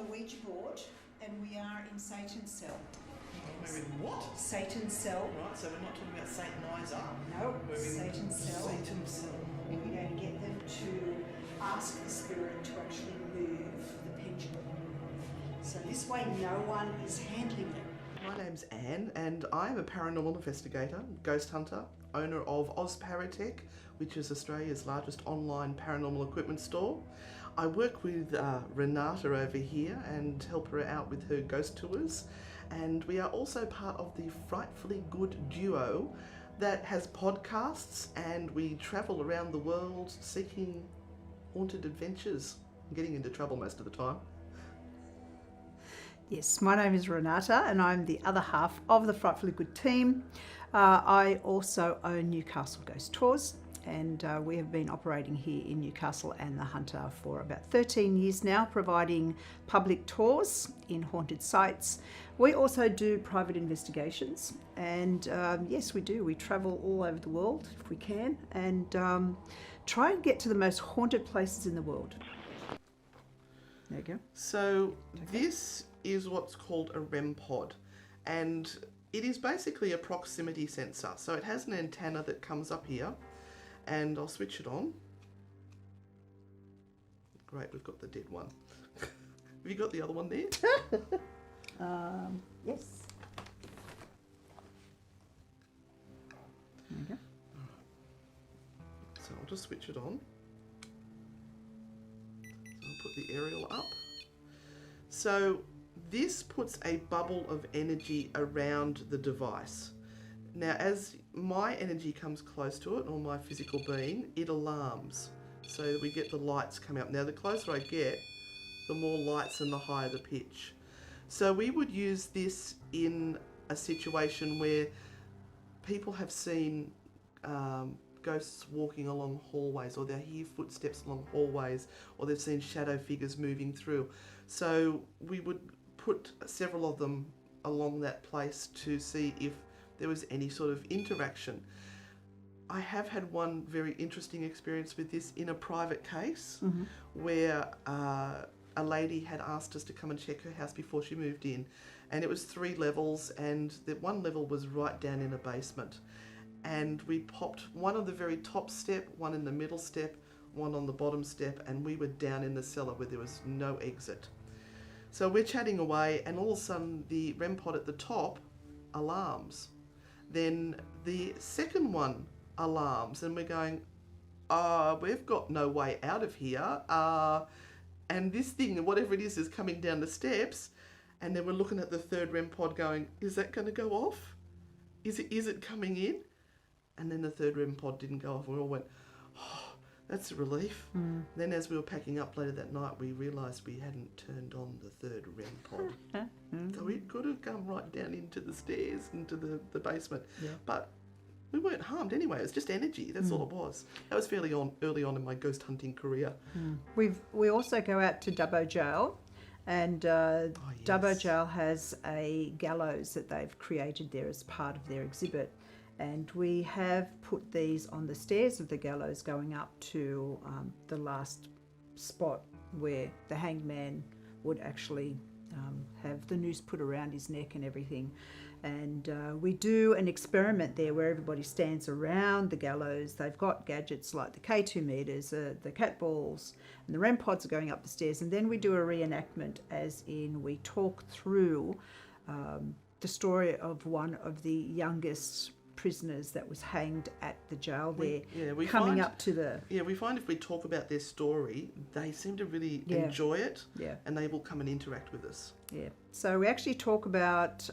the Ouija board, and we are in Satan's cell. We're in what? Satan's cell. Right, so we're not talking about Satanizer. No, We're in Satan's cell. Satan's cell. And we're going to get them to ask the spirit to actually move the pendulum. So this way no one is handling it. My name's Anne, and I'm a paranormal investigator, ghost hunter, owner of OzParatech, which is Australia's largest online paranormal equipment store. I work with Renata over here and help her out with her ghost tours. And we are also part of the Frightfully Good duo that has podcasts, and we travel around the world seeking haunted adventures and getting into trouble most of the time. Yes, my name is Renata and I'm the other half of the Frightfully Good team. I also own Newcastle Ghost Tours, and we have been operating here in Newcastle and the Hunter for about 13 years now, providing public tours in haunted sites. We also do private investigations, and yes, we do. We travel all over the world if we can, and try and get to the most haunted places in the world. There you go. So this is what's called a REM pod, and it is basically a proximity sensor. So it has an antenna that comes up here, and I'll switch it on. Great, we've got the dead one. Have you got the other one there? Yes. There you go. So I'll just switch it on. So I'll put the aerial up. So this puts a bubble of energy around the device. Now, as my energy comes close to it, or my physical being, it alarms. So we get the lights coming up. Now, the closer I get, the more lights and the higher the pitch. So we would use this in a situation where people have seen ghosts walking along hallways, or they hear footsteps along hallways, or they've seen shadow figures moving through. So we would put several of them along that place to see if there was any sort of interaction. I have had one very interesting experience with this in a private case, where a lady had asked us to come and check her house before she moved in, and it was 3 levels, and the one level was right down in a basement, and we popped one on the very top step, one in the middle step, one on the bottom step, and we were down in the cellar where there was no exit. So we're chatting away, and all of a sudden the REM pod at the top alarms. Then the second one alarms, and we're going, we've got no way out of here. And this thing, whatever it is coming down the steps. And then we're looking at the third REM pod going, is that going to go off? Is it coming in? And then the third REM pod didn't go off. We all went, oh, that's a relief. Then as we were packing up later that night, we realised we hadn't turned on the third REM pod. So it could have come right down into the stairs, into the basement. Yeah. But we weren't harmed anyway. It was just energy. That's all it was. That was fairly early on in my ghost hunting career. We also go out to Dubbo Jail, and yes. Dubbo Jail has a gallows that they've created there as part of their exhibit. And we have put these on the stairs of the gallows going up to the last spot where the hanged man would actually have the noose put around his neck and everything. And we do an experiment there where everybody stands around the gallows. They've got gadgets like the K2 meters, the cat balls, and the REM pods are going up the stairs. And then we do a reenactment, as in we talk through the story of one of the youngest prisoners that was hanged at the jail there. We find if we talk about their story, they seem to really enjoy it, and they will come and interact with us. So we actually talk about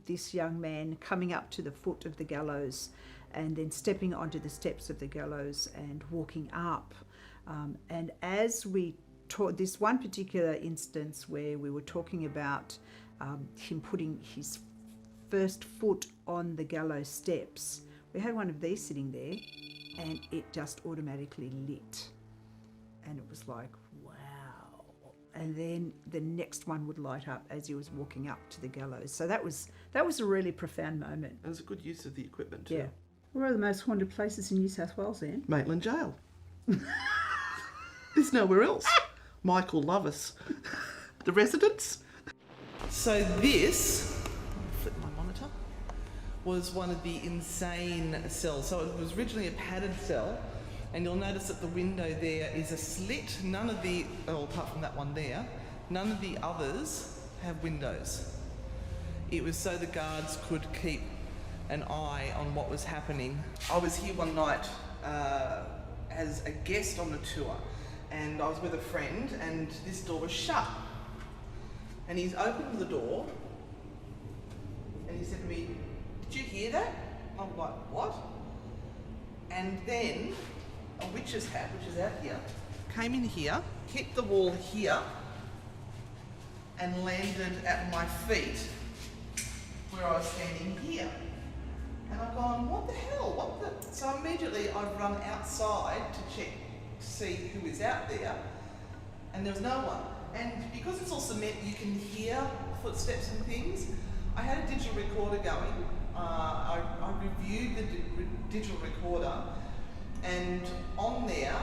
this young man coming up to the foot of the gallows and then stepping onto the steps of the gallows and walking up. And as we talk, this one particular instance where we were talking about him putting his first foot on the gallows steps, we had one of these sitting there, and it just automatically lit, and it was like, wow. And then the next one would light up as he was walking up to the gallows. So that was a really profound moment. And it was a good use of the equipment too. Yeah. Where are the most haunted places in New South Wales then? Maitland Jail. There's nowhere else. Michael love us. the residents. So this, flip my monitor, was one of the insane cells. So it was originally a padded cell, and you'll notice that the window there is a slit. None of the, apart from that one there, none of the others have windows. It was so the guards could keep an eye on what was happening. I was here one night as a guest on the tour, and I was with a friend, and this door was shut. And he's opened the door, and he said to me, "Did you hear that?" I'm like, "What?" And then a witch's hat, which is out here, came in here, hit the wall here, and landed at my feet where I was standing here. And I've gone, "What the hell? What the?" So immediately I've run outside to check to see who is out there, and there was no one. And because it's all cement, you can hear footsteps and things. I had a digital recorder going. I reviewed the digital recorder, and on there,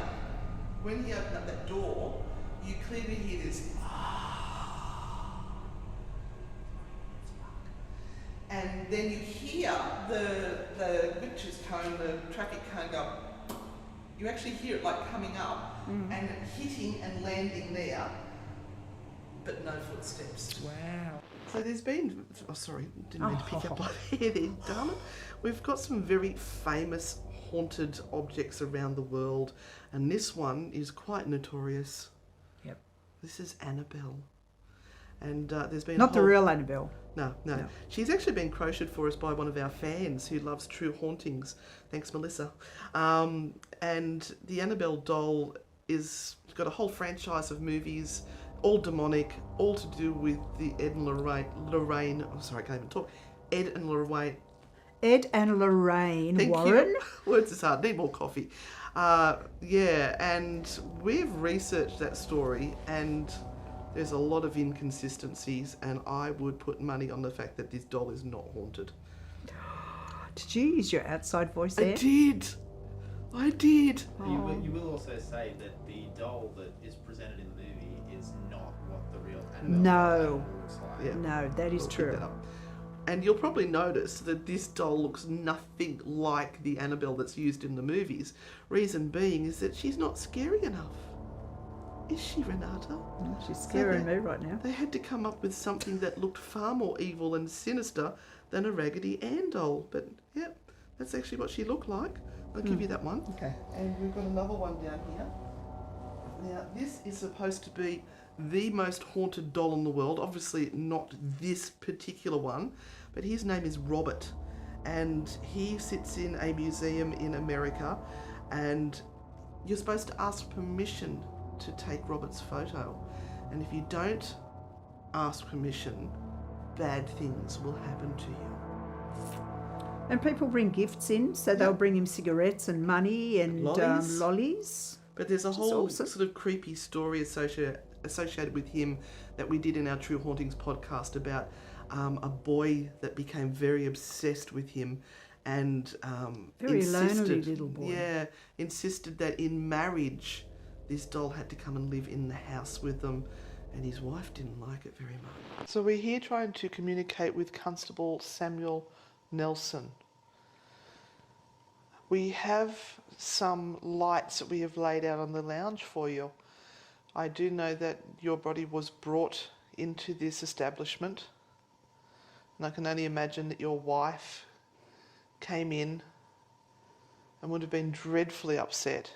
when he opened up that door, you clearly hear this and then you hear the witch's cone, the traffic cone go. You actually hear it like coming up and hitting and landing there, but no footsteps. Wow. So there's been, didn't mean to pick up my hair there, darn it. We've got some very famous haunted objects around the world, and this one is quite notorious. Yep. This is Annabelle. And there's been Not the real Annabelle. No. She's actually been crocheted for us by one of our fans who loves true hauntings. Thanks, Melissa. And the Annabelle doll is got a whole franchise of movies, all demonic, all to do with the Ed and Lorraine. Oh, sorry, I can't even talk. Ed and Lorraine. Ed and Lorraine Thank Warren. You. Words is hard. Need more coffee. And we've researched that story, and there's a lot of inconsistencies, and I would put money on the fact that this doll is not haunted. Did you use your outside voice there? I did. You will also say that the doll that is presented in the movie is not what the real Annabelle looks like. Yeah. No, that is We'll true. pick that up. And you'll probably notice that this doll looks nothing like the Annabelle that's used in the movies. Reason being is that she's not scary enough. Is she, Renata? She's scaring me right now. They had to come up with something that looked far more evil and sinister than a Raggedy Ann doll. But, yep, that's actually what she looked like. I'll give you that one. Okay. And we've got another one down here. Now, this is supposed to be the most haunted doll in the world. Obviously not this particular one, but his name is Robert. And he sits in a museum in America, and you're supposed to ask permission to take Robert's photo. And if you don't ask permission, bad things will happen to you. And people bring gifts in, so they'll bring him cigarettes and money and Lollies. lollies. But there's a whole awesome. sort of creepy story associated with him that we did in our True Hauntings podcast about a boy that became very obsessed with him and Very lonely little boy. Yeah, insisted that in marriage this doll had to come and live in the house with them, and his wife didn't like it very much. So we're here trying to communicate with Constable Samuel Nelson. We have some lights that we have laid out on the lounge for you. I do know that your body was brought into this establishment, and I can only imagine that your wife came in and would have been dreadfully upset.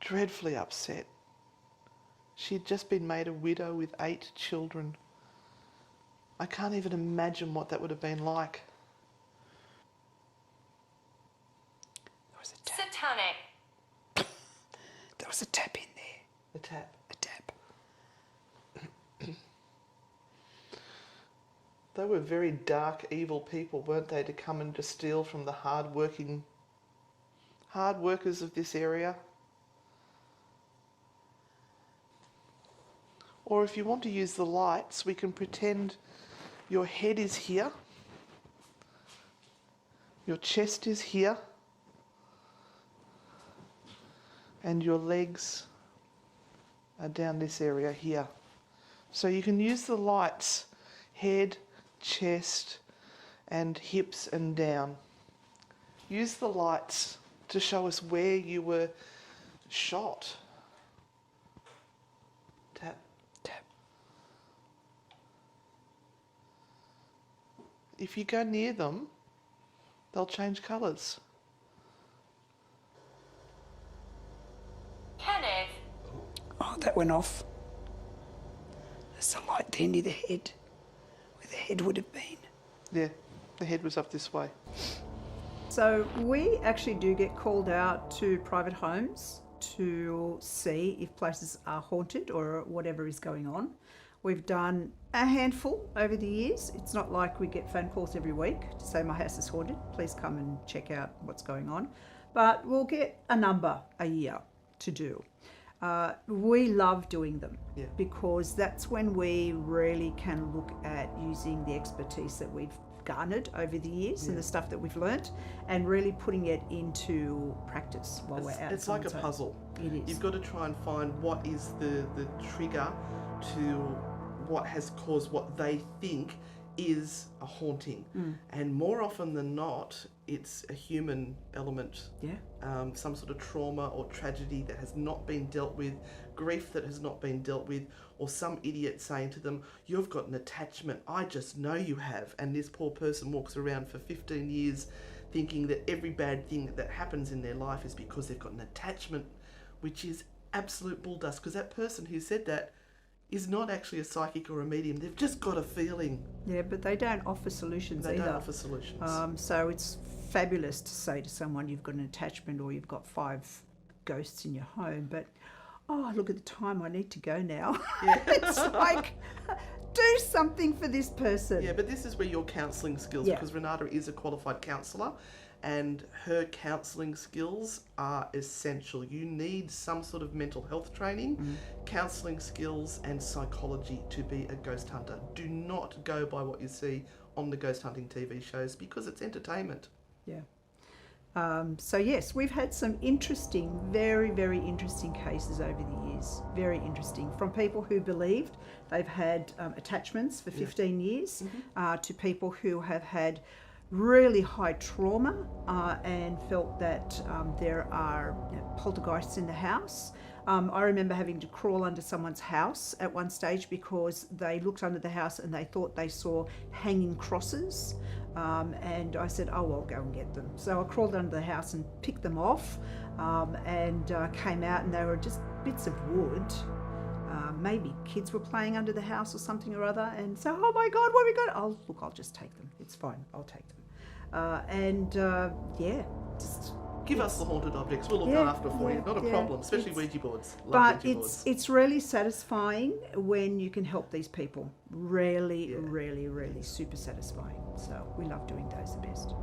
Dreadfully upset. She'd just been made a widow with 8 children. I can't even imagine what that would have been like. There was a tap. Satanic. There was a tap in there. A tap. A tap. They were very dark, evil people, weren't they, to come and just steal from the hard workers of this area? Or if you want to use the lights, we can pretend your head is here, your chest is here, and your legs are down this area here. So you can use the lights, head, chest, and hips and down. Use the lights to show us where you were shot. Tap, tap. If you go near them, they'll change colours. Kenneth. Oh, that went off. There's a light there near the head, where the head would have been. Yeah, the head was up this way. So we actually do get called out to private homes to see if places are haunted or whatever is going on. We've done a handful over the years. It's not like we get phone calls every week to say my house is haunted, please come and check out what's going on. But we'll get a number a year to do. We love doing them because that's when we really can look at using the expertise that we've garnered over the years and the stuff that we've learnt and really putting it into practice while we're out. It's like a puzzle. It is. You've got to try and find what is the trigger to what has caused what they think is a haunting. And more often than not, it's a human element. Some sort of trauma or tragedy that has not been dealt with, grief that has not been dealt with, or some idiot saying to them, you've got an attachment, I just know you have. And this poor person walks around for 15 years thinking that every bad thing that happens in their life is because they've got an attachment, which is absolute bull dust, because that person who said that is not actually a psychic or a medium. They've just got a feeling. Yeah, but they don't offer solutions either. They don't offer solutions. So it's fabulous to say to someone you've got an attachment or you've got 5 ghosts in your home, but oh, look at the time, I need to go now. It's like, do something for this person. Yeah, but this is where your counselling skills, because Renata is a qualified counsellor and her counselling skills are essential. You need some sort of mental health training, counselling skills and psychology to be a ghost hunter. Do not go by what you see on the ghost hunting TV shows because it's entertainment. Yeah. So yes, we've had some interesting, very, very interesting cases over the years. Very interesting. From people who believed they've had attachments for 15 years to people who have had really high trauma and felt that there are poltergeists in the house. I remember having to crawl under someone's house at one stage because they looked under the house and they thought they saw hanging crosses. And I said, oh, I'll go and get them. So I crawled under the house and picked them off and came out, and they were just bits of wood. Maybe kids were playing under the house or something or other, and so, oh my God, what have we got? Oh, look, I'll just take them. It's fine, I'll take them. Just give us the haunted objects. We'll look after for you. Not a problem, especially Ouija boards. But it's really satisfying when you can help these people. Really, really, really super satisfying. So we love doing those the best.